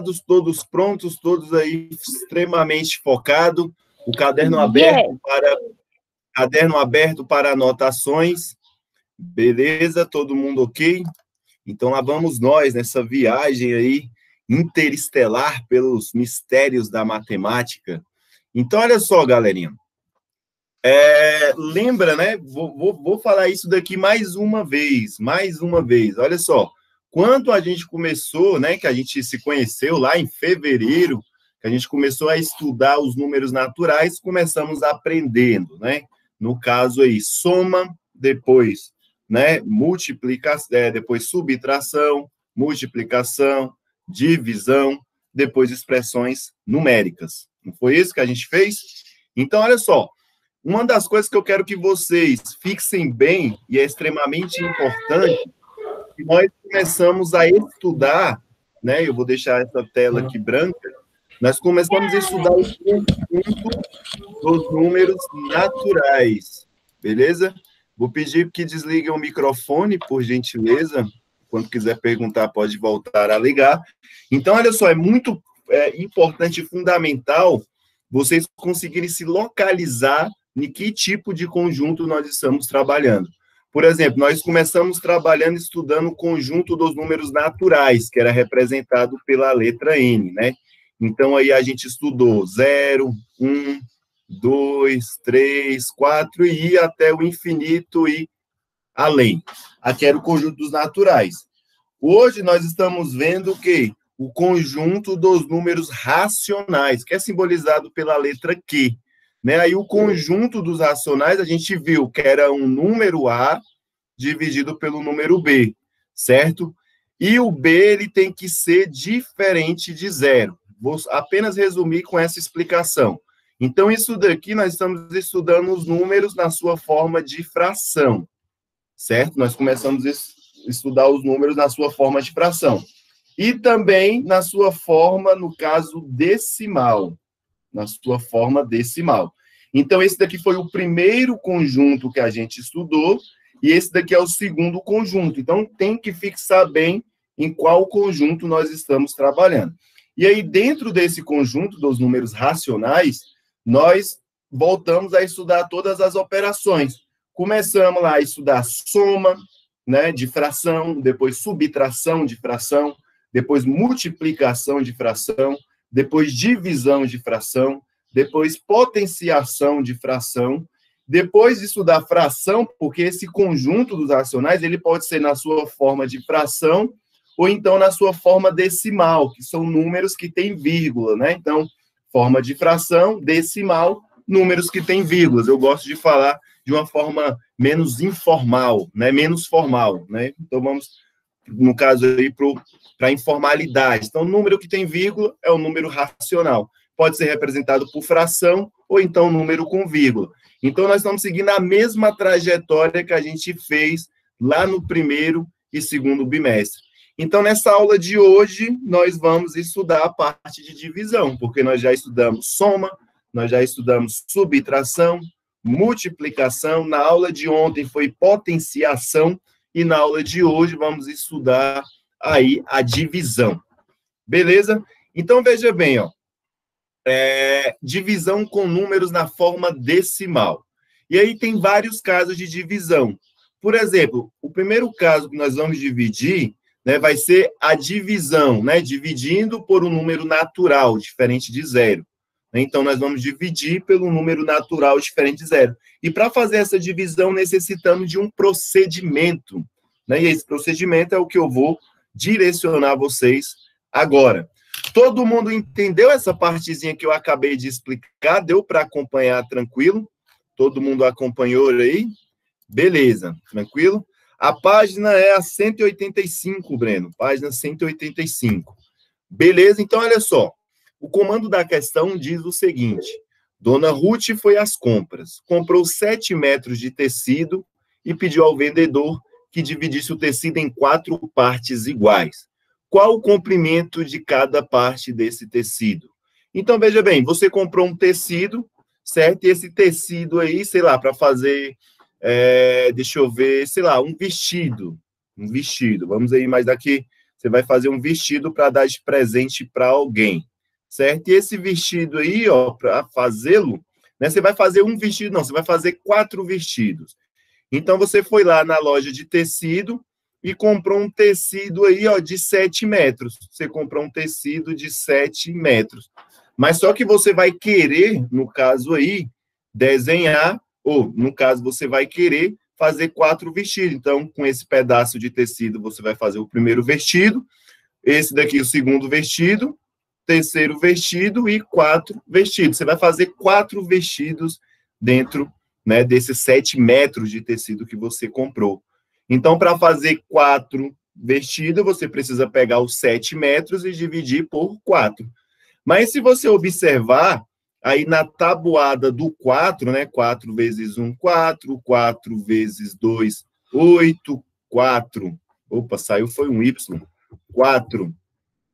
preparados, todos prontos, todos aí extremamente focados, o caderno aberto para anotações, beleza? Todo mundo ok? Então lá vamos nós nessa viagem aí interestelar pelos mistérios da matemática. Então olha só, galerinha, lembra, né? Vou falar isso daqui mais uma vez. Olha só, quando a gente começou, né? Que a gente se conheceu lá em fevereiro, que a gente começou a estudar os números naturais, começamos aprendendo, né? No caso aí, soma, depois, né? Multiplicação, depois subtração, multiplicação, divisão, depois expressões numéricas. Não foi isso que a gente fez? Então, olha só. Uma das coisas que eu quero que vocês fixem bem, e é extremamente importante, que nós começamos a estudar, né? Eu vou deixar essa tela aqui branca. Nós começamos a estudar o conjunto dos números naturais, beleza? Vou pedir que desliguem o microfone, por gentileza. Quando quiser perguntar, pode voltar a ligar. Então, olha só, é muito importante e fundamental vocês conseguirem se localizar em que tipo de conjunto nós estamos trabalhando. Por exemplo, nós começamos trabalhando, estudando o conjunto dos números naturais, que era representado pela letra N, né? Então, aí a gente estudou 0, 1, 2, 3, 4, e ia até o infinito e além. Aqui era o conjunto dos naturais. Hoje, nós estamos vendo o quê? O conjunto dos números racionais, que é simbolizado pela letra Q. Né? Aí o conjunto dos racionais, a gente viu que era um número A dividido pelo número B, certo? E o B ele tem que ser diferente de zero. Vou apenas resumir com essa explicação. Então, isso daqui nós estamos estudando os números na sua forma de fração, certo? Nós começamos a estudar os números na sua forma de fração. E também na sua forma, no caso, decimal. Na sua forma decimal. Então, esse daqui foi o primeiro conjunto que a gente estudou, e esse daqui é o segundo conjunto. Então, tem que fixar bem em qual conjunto nós estamos trabalhando. E aí, dentro desse conjunto dos números racionais, nós voltamos a estudar todas as operações. Começamos lá a estudar soma, né, de fração, depois subtração de fração, depois multiplicação de fração, depois divisão de fração, depois potenciação de fração, depois de estudar fração, porque esse conjunto dos racionais, ele pode ser na sua forma de fração, ou então na sua forma decimal, que são números que têm vírgula, né? Então, forma de fração, decimal, números que têm vírgulas. Eu gosto de falar de uma forma menos informal, né? Menos formal, né? Então, vamos, no caso aí, para a informalidade. Então, o número que tem vírgula é o número racional. Pode ser representado por fração ou então número com vírgula. Então, nós estamos seguindo a mesma trajetória que a gente fez lá no primeiro e segundo bimestre. Então, nessa aula de hoje, nós vamos estudar a parte de divisão, porque nós já estudamos soma, nós já estudamos subtração, multiplicação. Na aula de ontem foi potenciação, e na aula de hoje vamos estudar aí a divisão. Beleza? Então, veja bem, ó. Divisão com números na forma decimal. E aí tem vários casos de divisão. Por exemplo, o primeiro caso que nós vamos dividir, né, vai ser a divisão, né, dividindo por um número natural, diferente de zero. Então, nós vamos dividir pelo número natural diferente de zero. E para fazer essa divisão, necessitamos de um procedimento. Né? E esse procedimento é o que eu vou direcionar vocês agora. Todo mundo entendeu essa partezinha que eu acabei de explicar? Deu para acompanhar tranquilo? Todo mundo acompanhou aí? Beleza, tranquilo? A página é a 185, Breno. Página 185. Beleza? Então, olha só. O comando da questão diz o seguinte. Dona Ruth foi às compras. Comprou 7 metros de tecido e pediu ao vendedor que dividisse o tecido em 4 partes iguais. Qual o comprimento de cada parte desse tecido? Então, veja bem, você comprou um tecido, certo? E esse tecido aí, sei lá, para fazer, deixa eu ver, sei lá, um vestido. Vamos aí, mas daqui, você vai fazer um vestido para dar de presente para alguém, certo? E esse vestido aí, ó, para fazê-lo, né, você vai fazer um vestido, não, você vai fazer 4 vestidos. Então, você foi lá na loja de tecido e comprou um tecido aí, ó, de 7 metros. Você comprou um tecido de 7 metros. Mas só que você vai querer, no caso aí, desenhar, ou, no caso, você vai querer fazer 4 vestidos. Então, com esse pedaço de tecido, você vai fazer o primeiro vestido, esse daqui o segundo vestido, terceiro vestido e 4 vestidos. Você vai fazer 4 vestidos dentro, né, desses 7 metros de tecido que você comprou. Então, para fazer 4 vestidos, você precisa pegar os 7 metros e dividir por 4. Mas se você observar, aí na tabuada do 4, né, 4 vezes 1, 4, 4 vezes 2, 8, 4, opa, saiu, foi um Y, 4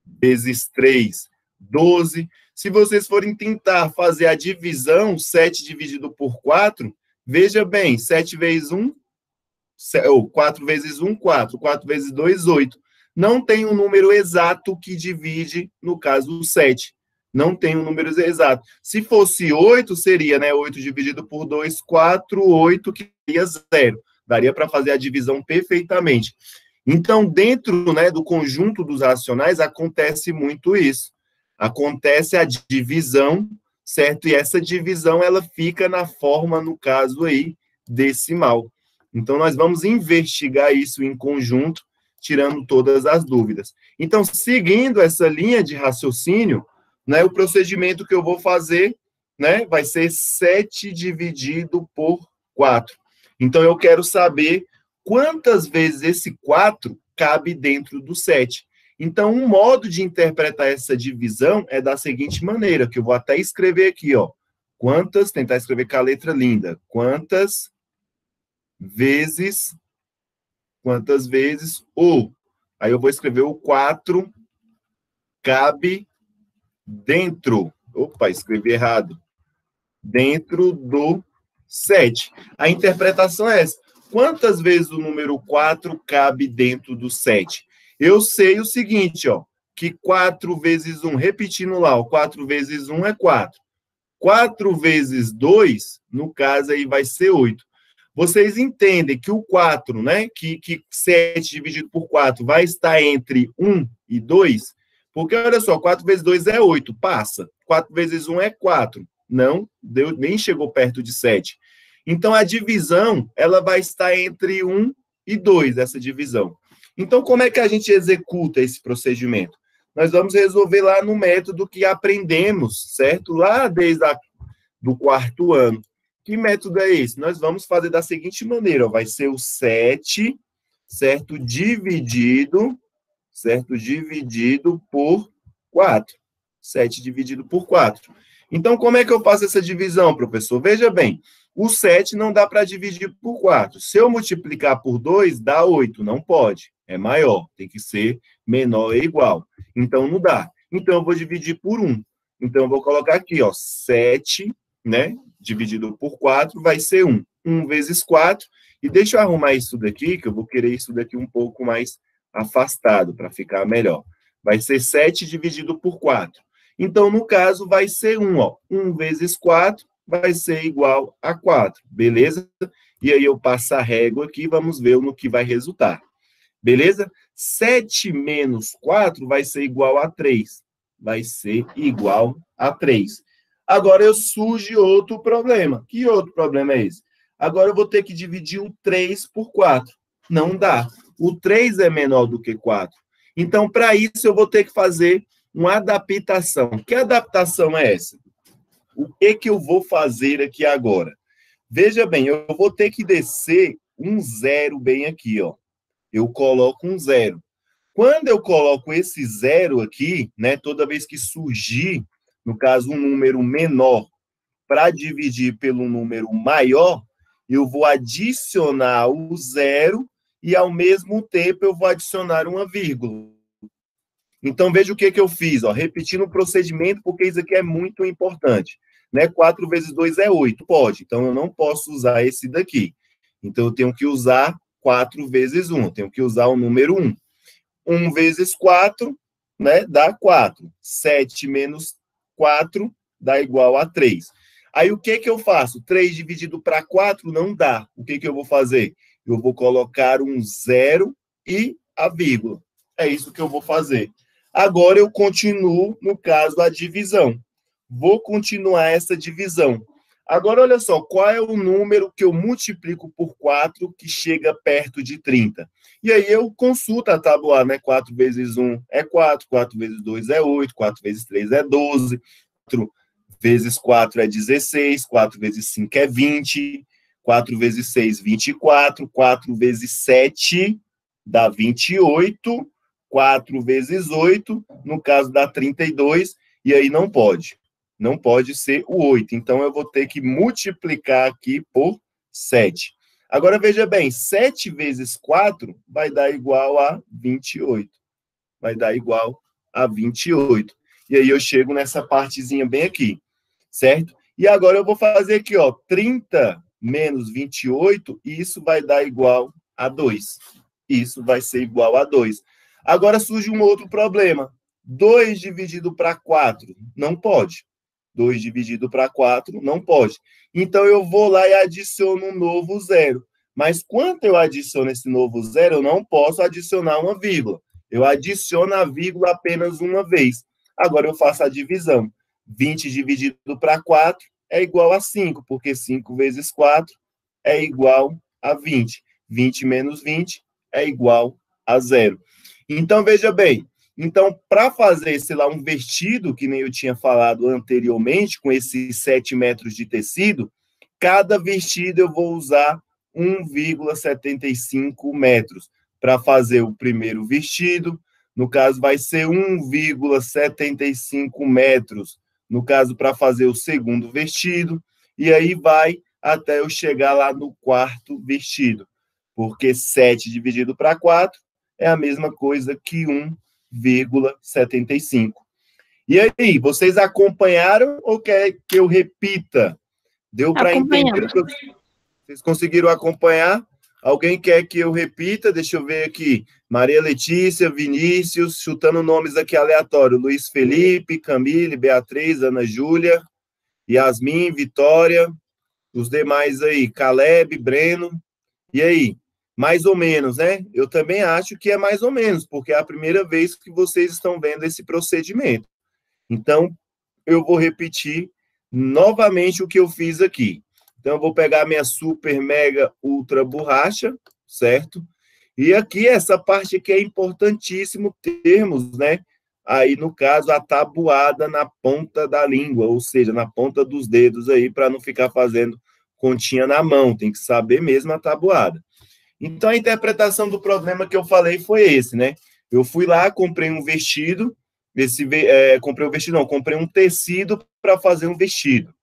vezes 3, 12. Se vocês forem tentar fazer a divisão, 7 dividido por 4, veja bem, 7 vezes 1, ou 4 vezes 1, 4, 4 vezes 2, 8. Não tem um número exato que divide, no caso, o 7. Não tem um número exato. Se fosse 8, seria, né, 8 dividido por 2, 4, 8, que seria 0. Daria para fazer a divisão perfeitamente. Então, dentro, né, do conjunto dos racionais, acontece muito isso. Acontece a divisão, certo? E essa divisão, ela fica na forma, no caso aí, decimal. Então, nós vamos investigar isso em conjunto, tirando todas as dúvidas. Então, seguindo essa linha de raciocínio, né, o procedimento que eu vou fazer, né, vai ser 7 dividido por 4. Então, eu quero saber quantas vezes esse 4 cabe dentro do 7. Então, um modo de interpretar essa divisão é da seguinte maneira, que eu vou até escrever aqui, ó. Quantas, tentar escrever com a letra linda. Quantas vezes o. Aí eu vou escrever o 4 cabe dentro. Opa, escrevi errado. Dentro do 7. A interpretação é essa. Quantas vezes o número 4 cabe dentro do 7? Eu sei o seguinte, ó, que 4 vezes 1, repetindo lá, ó, 4 vezes 1 é 4. 4 vezes 2, no caso aí vai ser 8. Vocês entendem que o 4, né, que 7 dividido por 4 vai estar entre 1 e 2? Porque, olha só, 4 vezes 2 é 8, passa. 4 vezes 1 é 4. Não, nem chegou perto de 7. Então, a divisão, ela vai estar entre 1 e 2, essa divisão. Então, como é que a gente executa esse procedimento? Nós vamos resolver lá no método que aprendemos, certo? Lá desde do 4º ano. Que método é esse? Nós vamos fazer da seguinte maneira, ó, vai ser o 7, certo? Dividido por 4. 7 dividido por 4. Então, como é que eu faço essa divisão, professor? Veja bem, o 7 não dá para dividir por 4. Se eu multiplicar por 2, dá 8. Não pode. É maior. Tem que ser menor ou igual. Então, não dá. Então, eu vou dividir por 1. Então, eu vou colocar aqui, ó, 7, né, dividido por 4, vai ser 1. 1 vezes 4. E deixa eu arrumar isso daqui, que eu vou querer isso daqui um pouco mais afastado, para ficar melhor. Vai ser 7 dividido por 4. Então, no caso, vai ser 1, ó. 1 vezes 4 vai ser igual a 4, beleza? E aí eu passo a régua aqui, vamos ver no que vai resultar. Beleza? 7 menos 4 vai ser igual a 3. Vai ser igual a 3. Agora, surge outro problema. Que outro problema é esse? Agora, eu vou ter que dividir o 3 por 4. Não dá. O 3 é menor do que 4. Então, para isso, eu vou ter que fazer uma adaptação. Que adaptação é essa? O que eu vou fazer aqui agora? Veja bem, eu vou ter que descer um 0 bem aqui, ó. Eu coloco um 0. Quando eu coloco esse 0 aqui, né, toda vez que surgir, no caso, um número menor para dividir pelo número maior, eu vou adicionar o 0 e, ao mesmo tempo, eu vou adicionar uma vírgula. Então, veja o que eu fiz, ó, repetindo o procedimento, porque isso aqui é muito importante. Né? 4 vezes 2 é 8, pode. Então, eu não posso usar esse daqui. Então, eu tenho que usar 4 vezes 1, eu tenho que usar o número 1. 1 vezes 4, né, dá 4. 7 menos 4 dá igual a 3. Aí, o que eu faço? 3 dividido para 4 não dá. O que eu vou fazer? Eu vou colocar um 0 e a vírgula. É isso que eu vou fazer. Agora, eu continuo, no caso, a divisão. Vou continuar essa divisão. Agora, olha só, qual é o número que eu multiplico por 4 que chega perto de 30? E aí eu consulto a tabuada, né? 4 vezes 1 é 4, 4 vezes 2 é 8, 4 vezes 3 é 12, 4 vezes 4 é 16, 4 vezes 5 é 20, 4 vezes 6, 24, 4 vezes 7 dá 28, 4 vezes 8, no caso dá 32, e aí não pode. Não pode ser o 8. Então, eu vou ter que multiplicar aqui por 7. Agora, veja bem, 7 vezes 4 vai dar igual a 28. Vai dar igual a 28. E aí, eu chego nessa partezinha bem aqui, certo? E agora, eu vou fazer aqui, ó, 30 menos 28, e isso vai dar igual a 2. Isso vai ser igual a 2. Agora, surge um outro problema. 2 dividido para 4 não pode. 2 dividido para 4 não pode. Então, eu vou lá e adiciono um novo zero. Mas, quando eu adiciono esse novo zero, eu não posso adicionar uma vírgula. Eu adiciono a vírgula apenas uma vez. Agora, eu faço a divisão. 20 dividido para 4 é igual a 5, porque 5 vezes 4 é igual a 20. 20 menos 20 é igual a 0. Então, veja bem, então, para fazer, sei lá, um vestido, que nem eu tinha falado anteriormente, com esses 7 metros de tecido, cada vestido eu vou usar 1,75 metros. Para fazer o primeiro vestido, no caso, vai ser 1,75 metros, no caso, para fazer o segundo vestido, e aí vai até eu chegar lá no quarto vestido, porque 7 dividido para 4 é a mesma coisa que 1,75. E aí, vocês acompanharam ou quer que eu repita? Deu para entender? Vocês conseguiram acompanhar? Alguém quer que eu repita? Deixa eu ver aqui. Maria Letícia, Vinícius, chutando nomes aqui aleatórios. Luiz Felipe, Camille, Beatriz, Ana Júlia, Yasmin, Vitória, os demais aí, Caleb, Breno. E aí? Mais ou menos, né? Eu também acho que é mais ou menos, porque é a primeira vez que vocês estão vendo esse procedimento. Então, eu vou repetir novamente o que eu fiz aqui. Então, eu vou pegar minha super, mega, ultra borracha, certo? E aqui, essa parte aqui é importantíssimo termos, né? Aí, no caso, a tabuada na ponta da língua, ou seja, na ponta dos dedos aí, para não ficar fazendo continha na mão, tem que saber mesmo a tabuada. Então, a interpretação do problema que eu falei foi esse, né? Eu fui lá, comprei um vestido, comprei um tecido para fazer um vestido,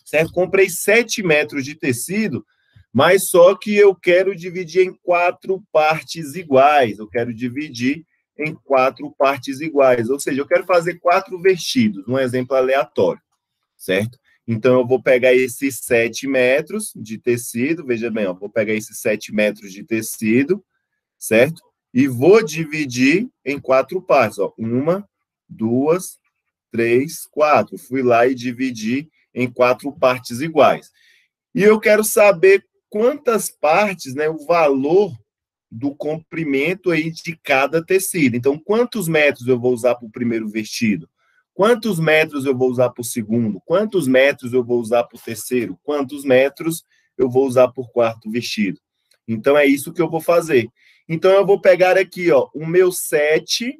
certo? Comprei 7 metros de tecido, mas só que eu quero dividir em 4 partes iguais, eu quero dividir em 4 partes iguais, ou seja, eu quero fazer 4 vestidos, um exemplo aleatório, certo? Então, eu vou pegar esses 7 metros de tecido, veja bem, ó, vou pegar esses 7 metros de tecido, certo? E vou dividir em 4 partes, ó. 1, 2, 3, 4. Fui lá e dividi em 4 partes iguais. E eu quero saber quantas partes, né, o valor do comprimento aí de cada tecido. Então, quantos metros eu vou usar para o primeiro vestido? Quantos metros eu vou usar para o segundo? Quantos metros eu vou usar para o terceiro? Quantos metros eu vou usar para o quarto vestido? Então, é isso que eu vou fazer. Então, eu vou pegar aqui, ó, o meu 7,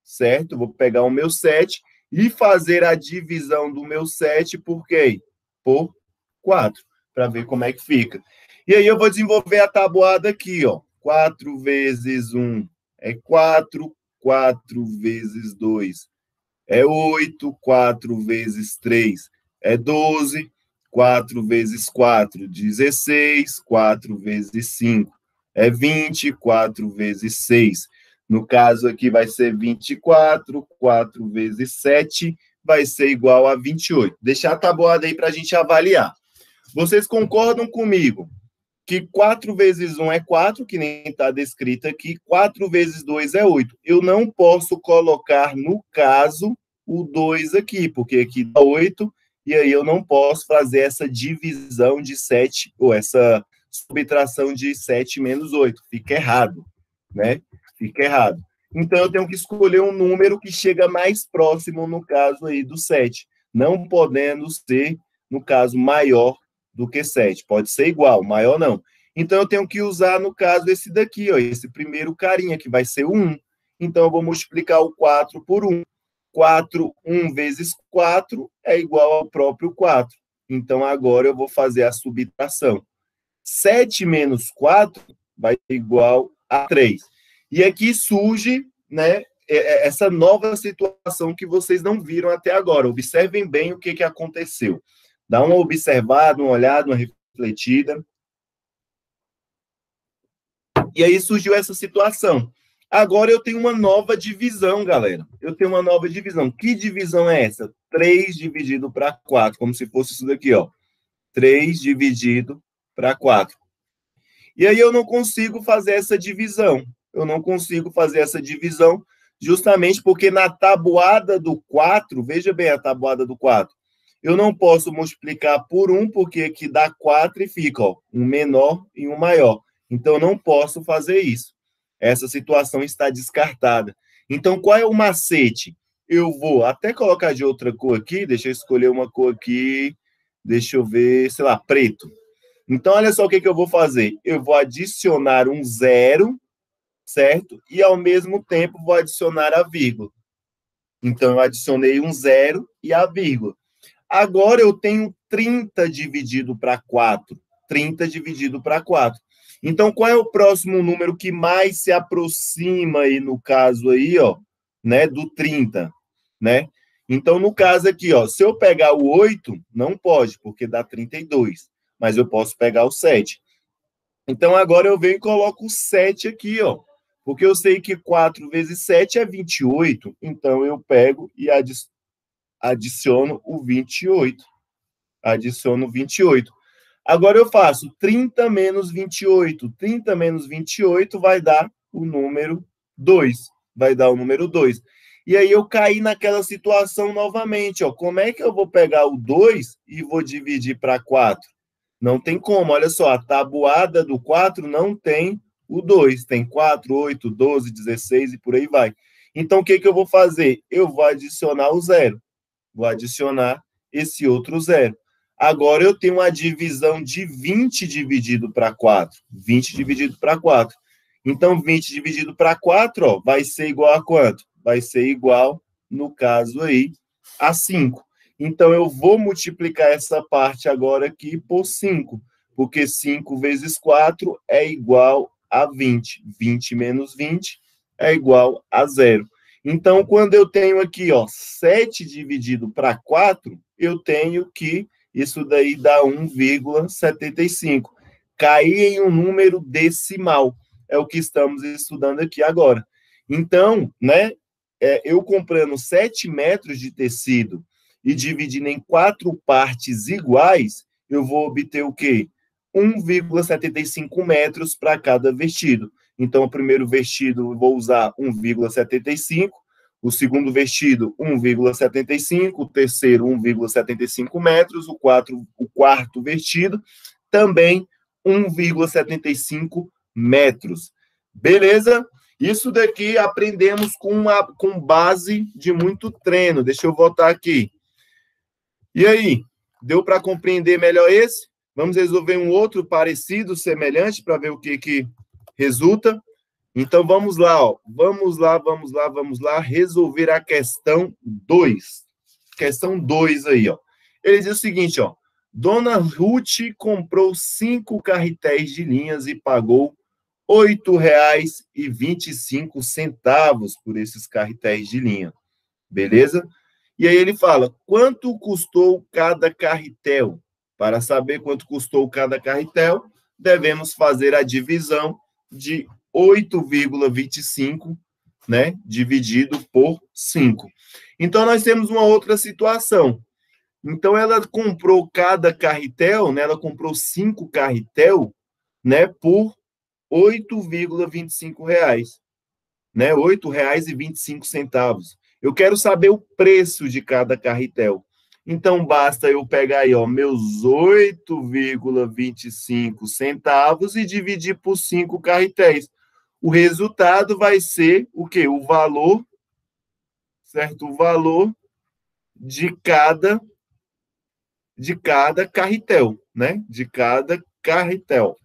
certo? Vou pegar o meu 7 e fazer a divisão do meu 7 por quê? Por 4, para ver como é que fica. E aí, eu vou desenvolver a tabuada aqui, ó. 4 vezes 1 é 4, 4 vezes 2 é 8, 4 vezes 3 é 12, 4 vezes 4, 16, 4 vezes 5 é 20, 4 vezes 6. No caso aqui vai ser 24, 4 vezes 7 vai ser igual a 28. Deixar a tabuada aí para a gente avaliar. Vocês concordam comigo que 4 vezes 1 é 4, que nem está descrito aqui, 4 vezes 2 é 8. Eu não posso colocar, no caso, o 2 aqui, porque aqui dá 8, e aí eu não posso fazer essa divisão de 7, ou essa subtração de 7 menos 8. Fica errado, né? Fica errado. Então, eu tenho que escolher um número que chega mais próximo, no caso aí, do 7, não podendo ser, no caso, maior do que 7. Pode ser igual, maior não. Então, eu tenho que usar, no caso, esse daqui, ó, esse primeiro carinha, que vai ser o 1. Então, eu vou multiplicar o 4 por 1. 4, 1 vezes 4 é igual ao próprio 4. Então, agora eu vou fazer a subtração. 7 menos 4 vai ser igual a 3. E aqui surge, né, essa nova situação que vocês não viram até agora. Observem bem o que aconteceu. Dá uma observada, uma olhada, uma refletida. E aí surgiu essa situação. Agora eu tenho uma nova divisão, galera. Eu tenho uma nova divisão. Que divisão é essa? 3 dividido para 4, como se fosse isso daqui, ó. 3 dividido para 4. E aí eu não consigo fazer essa divisão. Eu não consigo fazer essa divisão justamente porque na tabuada do 4, veja bem a tabuada do 4, eu não posso multiplicar por 1, porque aqui dá 4 e fica, ó, um menor e um maior. Então, eu não posso fazer isso. Essa situação está descartada. Então, qual é o macete? Eu vou até colocar de outra cor aqui, deixa eu escolher uma cor aqui, deixa eu ver, sei lá, preto. Então, olha só o que eu vou fazer. Eu vou adicionar um 0, certo? E, ao mesmo tempo, vou adicionar a vírgula. Então, eu adicionei um 0 e a vírgula. Agora, eu tenho 30 dividido para 4. 30 dividido para 4. Então, qual é o próximo número que mais se aproxima aí, no caso aí, ó, né, do 30, né? Então, no caso aqui, ó, se eu pegar o 8, não pode, porque dá 32, mas eu posso pegar o 7. Então, agora eu venho e coloco o 7 aqui, ó, porque eu sei que 4 vezes 7 é 28, então eu pego e adiciono o 28. Adiciono 28. Agora eu faço 30 menos 28. 30 menos 28 vai dar o número 2. Vai dar o número 2. E aí eu caí naquela situação novamente, ó. Como é que eu vou pegar o 2 e vou dividir para 4? Não tem como. Olha só, a tabuada do 4 não tem o 2. Tem 4, 8, 12, 16 e por aí vai. Então, o que eu vou fazer? Eu vou adicionar o 0. Vou adicionar esse outro 0. Agora eu tenho uma divisão de 20 dividido para 4. 20 dividido para 4. Então, 20 dividido para 4, ó, vai ser igual a quanto? Vai ser igual, no caso aí, a 5. Então, eu vou multiplicar essa parte agora aqui por 5, porque 5 vezes 4 é igual a 20. 20 menos 20 é igual a 0. Então, quando eu tenho aqui, ó, 7 dividido para 4, eu tenho que isso daí dá 1,75. Cair em um número decimal. É o que estamos estudando aqui agora. Então, né, eu comprando 7 metros de tecido e dividindo em 4 partes iguais, eu vou obter o quê? 1,75 metros para cada vestido. Então, o primeiro vestido eu vou usar 1,75, o segundo vestido, 1,75, o terceiro, 1,75 metros, o quarto vestido, também 1,75 metros. Beleza? Isso daqui aprendemos com base de muito treino. Deixa eu voltar aqui. E aí, deu para compreender melhor esse? Vamos resolver um outro parecido, semelhante, para ver o que resulta. Então, vamos lá, ó. Vamos lá, resolver a questão 2. Questão 2 aí, ó. Ele diz o seguinte, ó. Dona Ruth comprou 5 carretéis de linhas e pagou R$ 8,25 por esses carretéis de linha. Beleza? E aí ele fala, quanto custou cada carretel? Para saber quanto custou cada carretel, devemos fazer a divisão de 8,25, né, dividido por 5. Então, nós temos uma outra situação. Então, ela comprou cada carretel, né, ela comprou 5 carretel né, por R$ 8,25, né, R$ 8,25. Eu quero saber o preço de cada carretel. Então, basta eu pegar aí, ó, meus 8,25 centavos e dividir por 5 carretéis. O resultado vai ser o quê? O valor, certo? O valor de cada carretel, né? De cada carretel.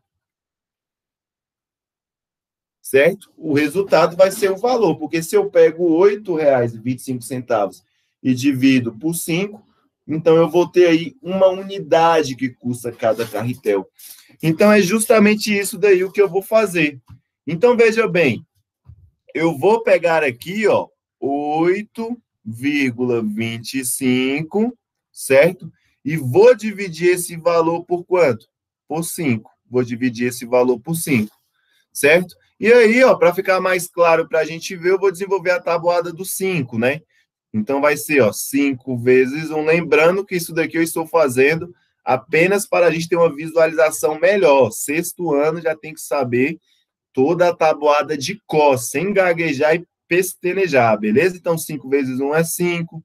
Certo? O resultado vai ser o valor, porque se eu pego R$ 8,25 e divido por 5, então eu vou ter aí uma unidade que custa cada carretel. Então é justamente isso daí o que eu vou fazer. Então veja bem, eu vou pegar aqui, ó, 8,25, certo? E vou dividir esse valor por quanto? Por 5. Vou dividir esse valor por 5, certo? E aí, ó, para ficar mais claro para a gente ver, eu vou desenvolver a tabuada do 5, né? Então vai ser, ó, 5 vezes 1. Lembrando que isso daqui eu estou fazendo apenas para a gente ter uma visualização melhor. Sexto ano já tem que saber toda a tabuada de cor, sem gaguejar e pestanejar, beleza? Então 5 vezes 1 é 5,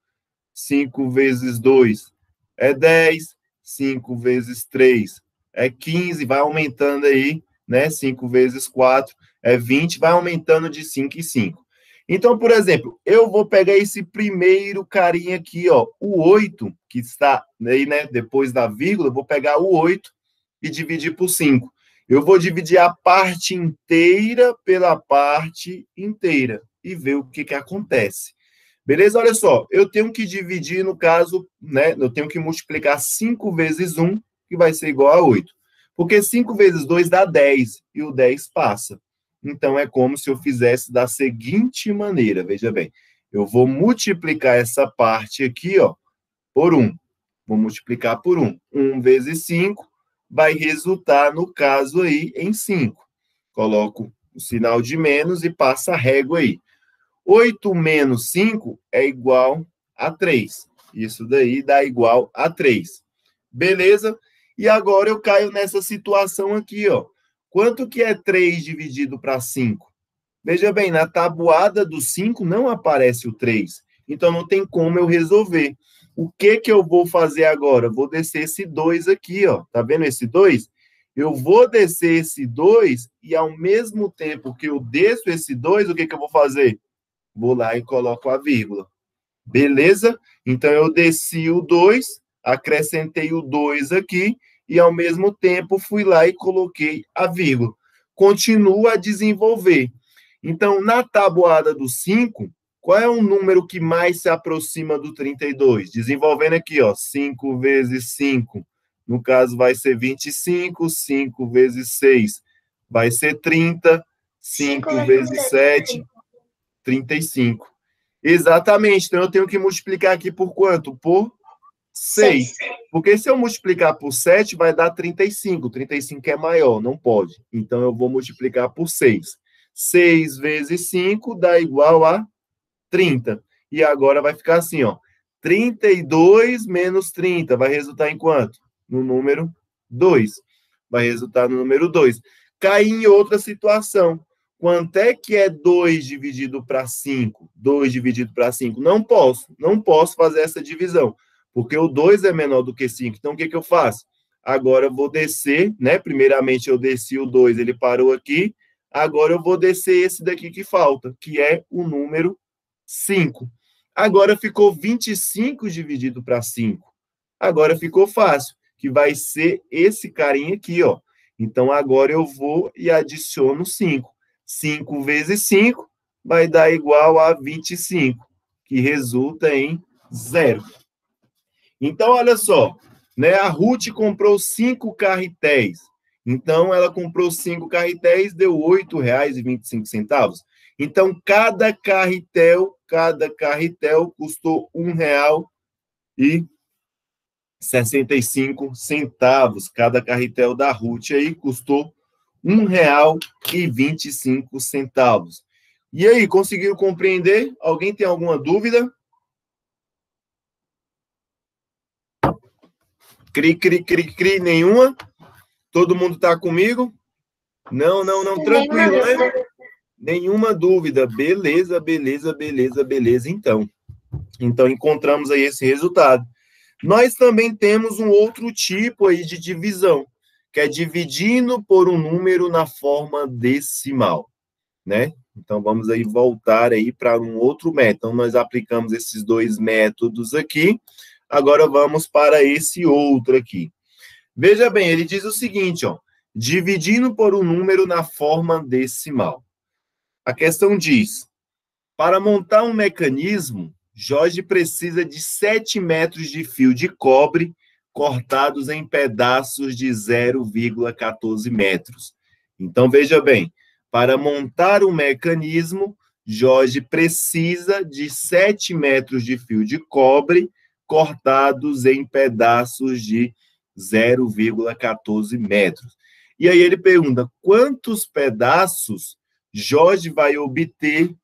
5 vezes 2 é 10, 5 vezes 3 é 15, vai aumentando aí, né? 5 vezes 4 é 20, vai aumentando de 5 em 5. Então, por exemplo, eu vou pegar esse primeiro carinha aqui, ó, o 8, que está aí, né, depois da vírgula, eu vou pegar o 8 e dividir por 5. Eu vou dividir a parte inteira pela parte inteira e ver o que acontece. Beleza? Olha só, eu tenho que dividir, no caso, né, eu tenho que multiplicar 5 vezes 1, que vai ser igual a 8. Porque 5 vezes 2 dá 10, e o 10 passa. Então, é como se eu fizesse da seguinte maneira, veja bem. Eu vou multiplicar essa parte aqui, ó, por 1. Vou multiplicar por 1. 1 vezes 5 vai resultar, no caso aí, em 5. Coloco o sinal de menos e passa a régua aí. 8 menos 5 é igual a 3. Isso daí dá igual a 3. Beleza? E agora eu caio nessa situação aqui, ó. Quanto que é 3 dividido para 5? Veja bem, na tabuada do 5 não aparece o 3. Então não tem como eu resolver. O que eu vou fazer agora? Vou descer esse 2 aqui, ó. Tá vendo esse 2? Eu vou descer esse 2 e ao mesmo tempo que eu desço esse 2, o que eu vou fazer? Vou lá e coloco a vírgula. Beleza? Então, eu desci o 2, acrescentei o 2 aqui, e ao mesmo tempo fui lá e coloquei a vírgula. Continuo a desenvolver. Então, na tabuada do 5, qual é o número que mais se aproxima do 32? Desenvolvendo aqui, ó, 5 vezes 5. No caso, vai ser 25. 5 vezes 6 vai ser 30. 5 vezes 7, 35. Exatamente. Então, eu tenho que multiplicar aqui por quanto? Por 6. Porque se eu multiplicar por 7, vai dar 35. 35 é maior, não pode. Então, eu vou multiplicar por 6. 6 vezes 5 dá igual a 30. E agora vai ficar assim, ó. 32 menos 30 vai resultar em quanto? No número 2. Vai resultar no número 2. Cair em outra situação. Quanto é que é 2 dividido para 5? 2 dividido para 5? Não posso fazer essa divisão, porque o 2 é menor do que 5. Então, o que eu faço? Agora eu vou descer, né? Primeiramente eu desci o 2, ele parou aqui. Agora eu vou descer esse daqui que falta, que é o número 5. Agora ficou 25 dividido para 5. Agora ficou fácil, que vai ser esse carinha aqui, ó. Então, agora eu vou e adiciono 5. 5 vezes 5 vai dar igual a 25, que resulta em 0. Então, olha só, né? A Ruth comprou 5 carretéis. Então, ela comprou 5 carretéis, deu R$ 8,25. Então, cada carretel custou R$ 1,65. Cada carretel da Ruth aí custou R$ 1,25. E aí, conseguiram compreender? Alguém tem alguma dúvida? Cri, nenhuma? Todo mundo está comigo? Não, não, não, tranquilo, né? Nenhuma dúvida. Beleza, beleza, beleza, beleza. Então encontramos aí esse resultado. Nós também temos um outro tipo aí de divisão, que é dividindo por um número na forma decimal, né? Então vamos aí voltar aí para um outro método. Então nós aplicamos esses dois métodos aqui. Agora vamos para esse outro aqui. Veja bem, ele diz o seguinte, ó, dividindo por um número na forma decimal. A questão diz, para montar um mecanismo, Jorge precisa de 7 metros de fio de cobre cortados em pedaços de 0,14 metros. Então, veja bem, para montar um mecanismo, Jorge precisa de 7 metros de fio de cobre cortados em pedaços de 0,14 metros. E aí ele pergunta, quantos pedaços Jorge vai obter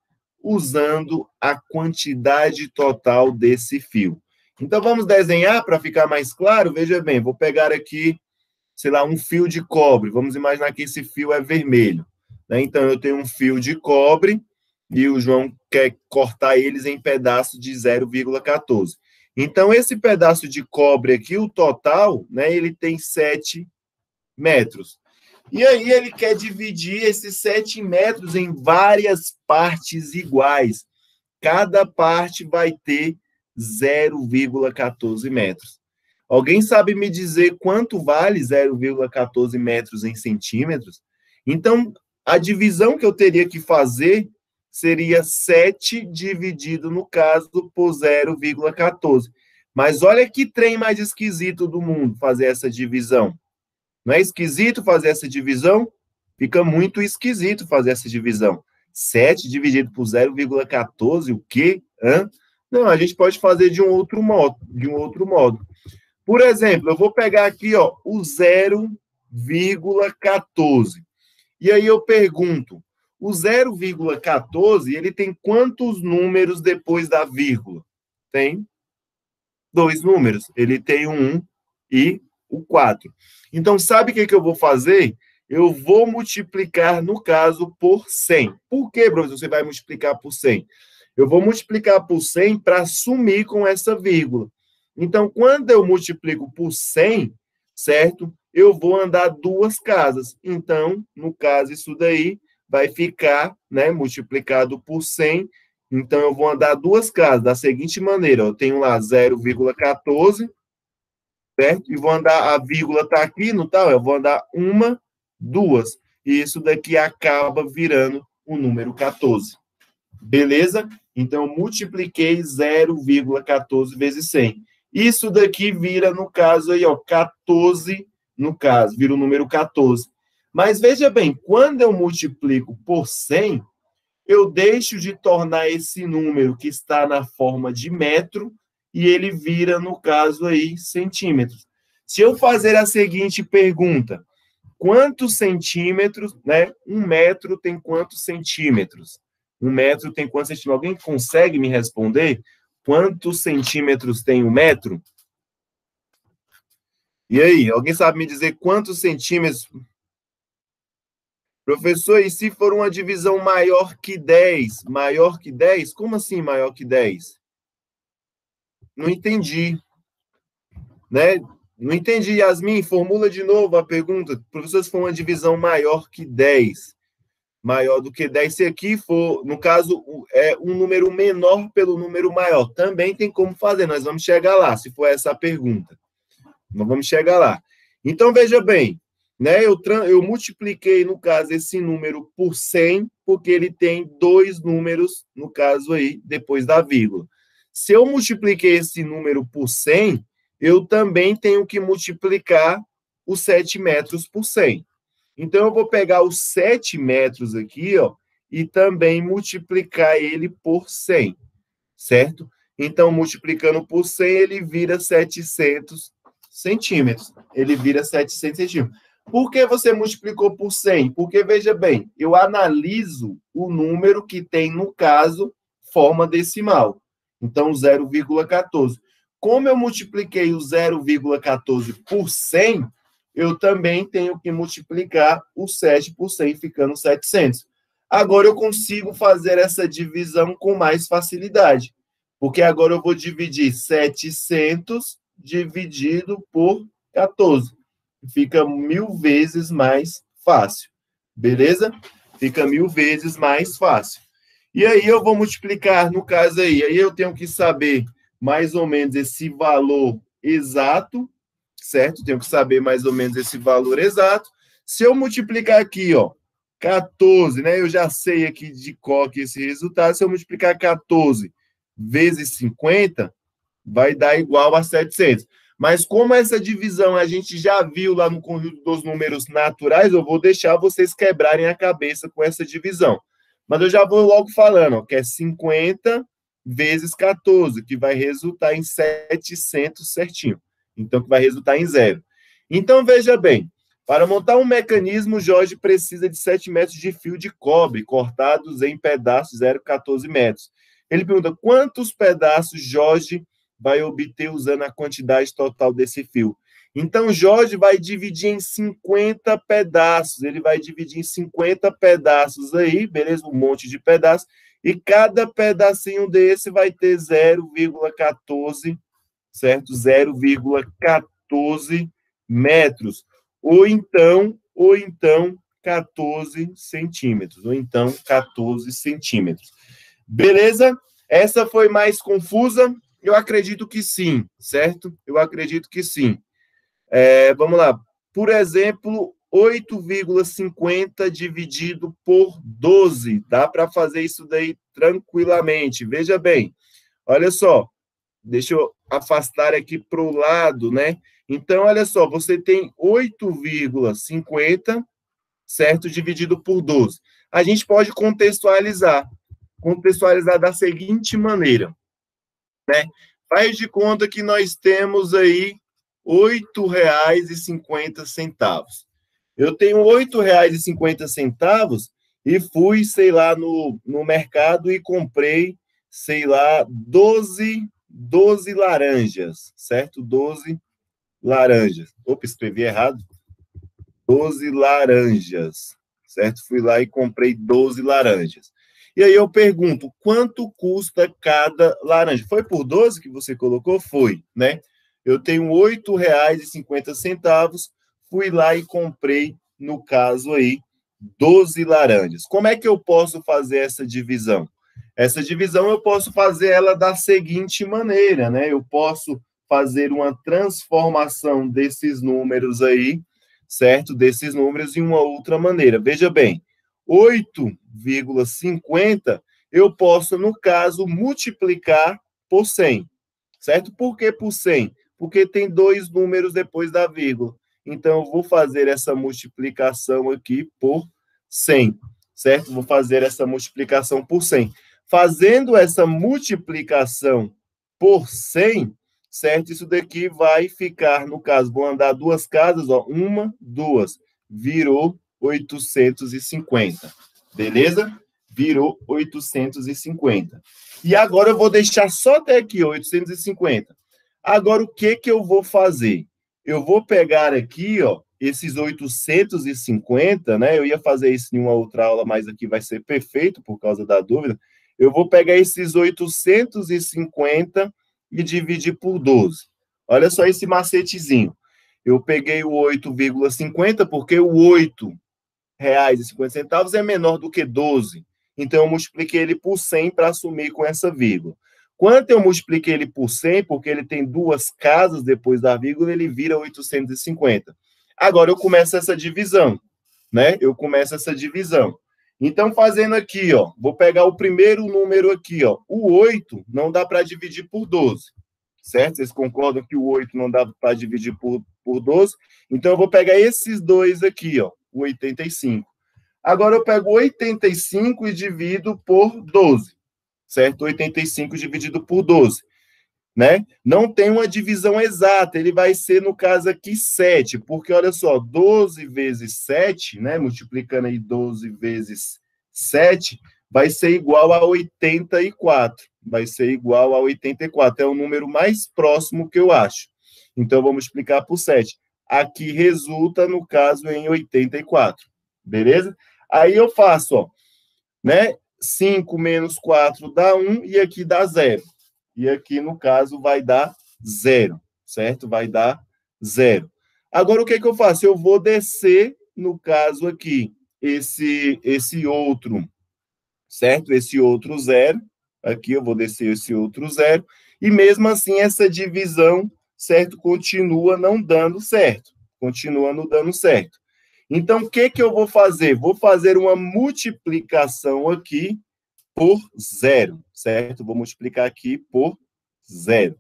usando a quantidade total desse fio? Então, vamos desenhar para ficar mais claro? Veja bem, vou pegar aqui, sei lá, um fio de cobre. Vamos imaginar que esse fio é vermelho, né? Então, eu tenho um fio de cobre e o João quer cortar eles em pedaços de 0,14. Então, esse pedaço de cobre aqui, o total, né, ele tem 7 metros. E aí ele quer dividir esses 7 metros em várias partes iguais. Cada parte vai ter 0,14 metros. Alguém sabe me dizer quanto vale 0,14 metros em centímetros? Então, a divisão que eu teria que fazer seria 7 dividido, no caso, por 0,14. Mas olha que trem mais esquisito do mundo fazer essa divisão. Não é esquisito fazer essa divisão? Fica muito esquisito fazer essa divisão. 7 dividido por 0,14, o quê? Hã? Não, a gente pode fazer de um outro modo. Por exemplo, eu vou pegar aqui, ó, o 0,14. E aí eu pergunto, o 0,14, ele tem quantos números depois da vírgula? Tem 2 números. Ele tem o 1 e o 4. Então, sabe o que eu vou fazer? Eu vou multiplicar, no caso, por 100. Por que, professor, você vai multiplicar por 100? Eu vou multiplicar por 100 para sumir com essa vírgula. Então, quando eu multiplico por 100, certo? Eu vou andar 2 casas. Então, no caso, isso daí vai ficar, né, multiplicado por 100. Então, eu vou andar 2 casas da seguinte maneira. Eu tenho lá 0,14, certo? E vou andar, a vírgula está aqui, não tá? Eu vou andar 1, 2. E isso daqui acaba virando o número 14. Beleza? Então, eu multipliquei 0,14 vezes 100. Isso daqui vira, no caso aí, ó, 14, no caso, vira o número 14. Mas veja bem, quando eu multiplico por 100, eu deixo de tornar esse número que está na forma de metro e ele vira, no caso aí, centímetros. Se eu fazer a seguinte pergunta, quantos centímetros, né? 1 metro tem quantos centímetros? 1 metro tem quantos centímetros? Alguém consegue me responder? Quantos centímetros tem 1 metro? E aí, alguém sabe me dizer quantos centímetros? Professor, e se for uma divisão maior que 10? Maior que 10? Como assim maior que 10? Não entendi. Né? Não entendi, Yasmin. Formula de novo a pergunta. Professor, se for uma divisão maior que 10, maior do que 10, se aqui for, no caso, é um número menor pelo número maior, também tem como fazer. Nós vamos chegar lá, se for essa a pergunta. Nós vamos chegar lá. Então, veja bem, né? Eu multipliquei, no caso, esse número por 100, porque ele tem 2 números, no caso aí, depois da vírgula. Se eu multipliquei esse número por 100, eu também tenho que multiplicar os 7 metros por 100. Então, eu vou pegar os 7 metros aqui, ó, e também multiplicar ele por 100, certo? Então, multiplicando por 100, ele vira 700 centímetros. Ele vira 700 centímetros. Por que você multiplicou por 100? Porque, veja bem, eu analiso o número que tem, no caso, forma decimal. Então, 0,14. Como eu multipliquei o 0,14 por 100, eu também tenho que multiplicar o 7 por 100, ficando 700. Agora eu consigo fazer essa divisão com mais facilidade, porque agora eu vou dividir 700 dividido por 14. Fica 1000 vezes mais fácil, beleza? Fica 1000 vezes mais fácil. E aí eu vou multiplicar, no caso aí eu tenho que saber mais ou menos esse valor exato, certo? Tenho que saber mais ou menos esse valor exato. Se eu multiplicar aqui, ó, 14, né? Eu já sei aqui de qual que é esse resultado. Se eu multiplicar 14 vezes 50, vai dar igual a 700. Mas como essa divisão a gente já viu lá no conjunto dos números naturais, eu vou deixar vocês quebrarem a cabeça com essa divisão. Mas eu já vou logo falando, ó, que é 50 vezes 14, que vai resultar em 700 certinho. Então, que vai resultar em 0. Então, veja bem, para montar um mecanismo, Jorge precisa de 7 metros de fio de cobre, cortados em pedaços 0,14 metros. Ele pergunta, quantos pedaços Jorge vai obter usando a quantidade total desse fio? Então, Jorge vai dividir em 50 pedaços. Ele vai dividir em 50 pedaços aí, beleza? Um monte de pedaços. E cada pedacinho desse vai ter 0,14, certo? 0,14 metros. Ou então 14 centímetros. Ou então 14 centímetros. Beleza? Essa foi mais confusa? Eu acredito que sim, certo? Eu acredito que sim. Vamos lá. Por exemplo, 8,50 dividido por 12. Dá para fazer isso daí tranquilamente. Veja bem. Olha só. Deixa eu afastar aqui para o lado, né? Então, olha só. Você tem 8,50, certo? Dividido por 12. A gente pode contextualizar. Contextualizar da seguinte maneira, né? Faz de conta que nós temos aí R$ 8,50. Eu tenho R$ 8,50 e fui, sei lá, no mercado e comprei, sei lá, 12 laranjas, certo? 12 laranjas. Opa, escrevi errado. 12 laranjas, certo? Fui lá e comprei 12 laranjas. E aí eu pergunto, quanto custa cada laranja? Foi por 12 que você colocou? Foi, né? Eu tenho R$ 8,50, fui lá e comprei, no caso aí, 12 laranjas. Como é que eu posso fazer essa divisão? Essa divisão eu posso fazer ela da seguinte maneira, né? Eu posso fazer uma transformação desses números aí, certo? Desses números em uma outra maneira. Veja bem, 8,50 eu posso, no caso, multiplicar por 100, certo? Por que por 100? Porque tem 2 números depois da vírgula. Então, eu vou fazer essa multiplicação aqui por 100, certo? Vou fazer essa multiplicação por 100. Fazendo essa multiplicação por 100, certo? Isso daqui vai ficar, no caso, vou andar 2 casas, ó, 1, 2, virou 850, beleza? Virou 850. E agora eu vou deixar só até aqui, 850. Agora, o que eu vou fazer? Eu vou pegar aqui, ó, esses 850, né? Eu ia fazer isso em uma outra aula, mas aqui vai ser perfeito por causa da dúvida. Eu vou pegar esses 850 e dividir por 12. Olha só esse macetezinho. Eu peguei o 8,50 porque o R$ 8,50 é menor do que 12. Então, eu multipliquei ele por 100 para assumir com essa vírgula. Quando eu multipliquei ele por 100, porque ele tem 2 casas depois da vírgula, ele vira 850. Agora, eu começo essa divisão, né? Eu começo essa divisão. Então, fazendo aqui, ó, vou pegar o primeiro número aqui, ó. O 8 não dá para dividir por 12, certo? Vocês concordam que o 8 não dá para dividir por 12? Então, eu vou pegar esses dois aqui, ó, o 85. Agora, eu pego 85 e divido por 12, certo? 85 dividido por 12, né? Não tem uma divisão exata, ele vai ser, no caso aqui, 7, porque, olha só, 12 vezes 7, né? Multiplicando aí 12 vezes 7, vai ser igual a 84. Vai ser igual a 84, é o número mais próximo que eu acho. Então, vamos multiplicar por 7. aqui resulta, no caso, em 84. Beleza? Aí eu faço, ó, né? 5 menos 4 dá 1 e aqui dá 0. E aqui, no caso, vai dar 0, certo? Vai dar 0. Agora, o que eu faço? Eu vou descer, no caso aqui, esse outro, certo? Esse outro 0. Aqui eu vou descer esse outro 0. E mesmo assim, essa divisão, certo? Continua não dando certo. Continua não dando certo. Então, o que eu vou fazer? Vou fazer uma multiplicação aqui por 0, certo? Vou multiplicar aqui por 0.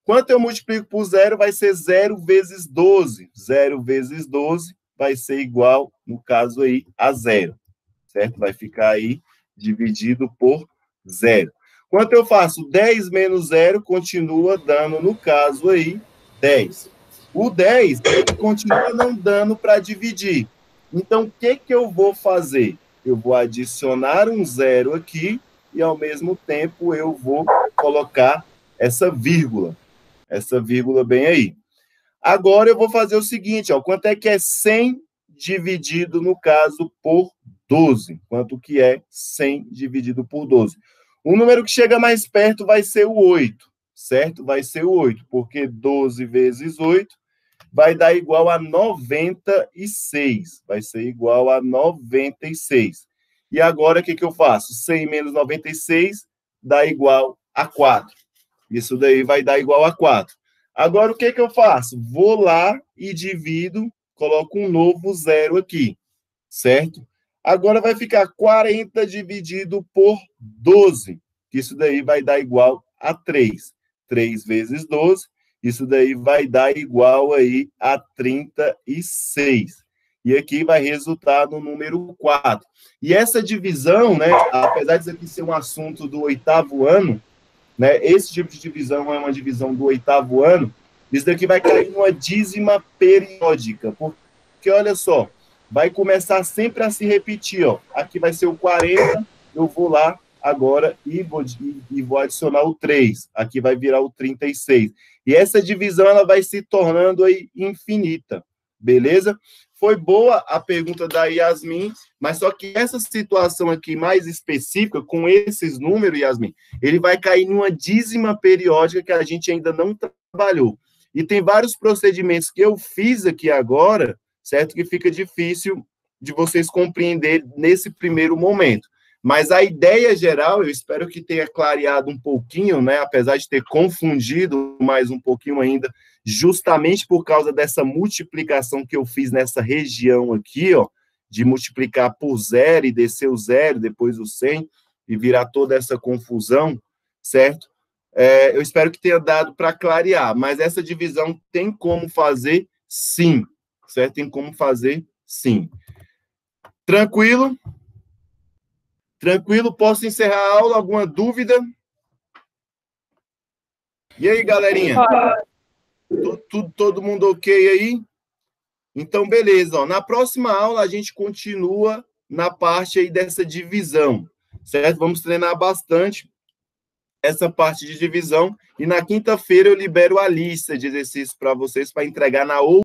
Quanto eu multiplico por 0, vai ser 0 vezes 12. 0 vezes 12 vai ser igual, no caso aí, a 0, certo? Vai ficar aí dividido por 0. Quanto eu faço? 10 menos 0 continua dando, no caso aí, 10. O 10, ele continua não dando para dividir. Então, o que eu vou fazer? Eu vou adicionar um 0 aqui e, ao mesmo tempo, eu vou colocar essa vírgula bem aí. Agora, eu vou fazer o seguinte, ó, quanto é que é 100 dividido, no caso, por 12? Quanto que é 100 dividido por 12? O número que chega mais perto vai ser o 8, certo? Vai ser o 8, porque 12 vezes 8 vai dar igual a 96. Vai ser igual a 96. E agora, o que eu faço? 100 menos 96 dá igual a 4. Isso daí vai dar igual a 4. Agora, o que eu faço? Vou lá e divido, coloco um novo 0 aqui, certo? Agora vai ficar 40 dividido por 12. Isso daí vai dar igual a 3. 3 vezes 12, isso daí vai dar igual aí a 36. E aqui vai resultar no número 4. E essa divisão, né, apesar disso aqui ser um assunto do 8º ano, né, esse tipo de divisão é uma divisão do 8º ano, isso daqui vai cair numa dízima periódica, porque, olha só, vai começar sempre a se repetir, ó. Aqui vai ser o 40, eu vou lá agora e vou adicionar o 3. Aqui vai virar o 36. E essa divisão, ela vai se tornando aí infinita, beleza? Foi boa a pergunta da Yasmin, mas só que essa situação aqui mais específica, com esses números, Yasmin, ele vai cair numa dízima periódica que a gente ainda não trabalhou. E tem vários procedimentos que eu fiz aqui agora, certo? Que fica difícil de vocês compreenderem nesse primeiro momento. Mas a ideia geral, eu espero que tenha clareado um pouquinho, né? Apesar de ter confundido mais um pouquinho ainda, justamente por causa dessa multiplicação que eu fiz nessa região aqui, ó, de multiplicar por 0 e descer o 0, depois o 100, e virar toda essa confusão, certo? Eu espero que tenha dado para clarear, mas essa divisão tem como fazer, sim, certo? Tem como fazer, sim. Tranquilo? Tranquilo? Posso encerrar a aula? Alguma dúvida? E aí, galerinha? Todo mundo ok aí? Então, beleza. Ó. Na próxima aula, a gente continua na parte aí dessa divisão, certo? Vamos treinar bastante essa parte de divisão. E na quinta-feira eu libero a lista de exercícios para vocês para entregar na outra